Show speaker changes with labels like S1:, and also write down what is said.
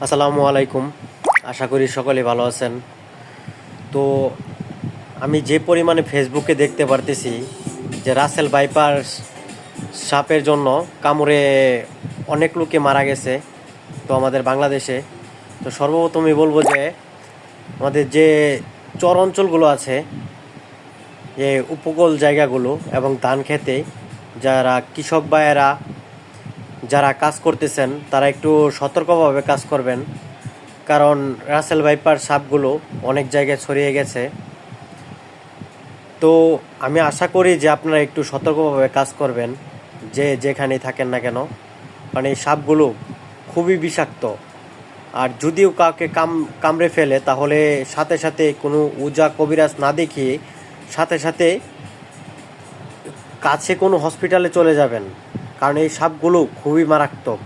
S1: আসসালামু আলাইকুম। আশা করি সকলে ভালো আছেন। তো আমি যে পরিমাণে ফেসবুকে দেখতে পারতেছি যে রাসেল ভাইপার সাপের জন্য কামড়ে অনেক লোকে মারা গেছে তো আমাদের বাংলাদেশে। তো সর্বপ্রথমই বলবো যে আমাদের যে চর অঞ্চলগুলো আছে, যে উপকূল জায়গাগুলো এবং ধান খেতে যারা কৃষক ভাইয়েরা যারা কাজ করতেছেন তারা একটু সতর্কভাবে কাজ করবেন, কারণ রাসেল ভাইপার সাপগুলো অনেক জায়গায় ছড়িয়ে গেছে। তো আমি আশা করি যে আপনারা একটু সতর্কভাবে কাজ করবেন, যে যেখানেই থাকেন না কেন, কারণ এই সাপগুলো খুবই বিষাক্ত। আর যদিও কাউকে কামড়ে ফেলে তাহলে সাথে সাথে কোনো উজা কবিরাজ না দেখিয়ে সাথে সাথে কাছে কোনো হসপিটালে চলে যাবেন, কারণ এই সাপগুলো খুবই মারাত্মক।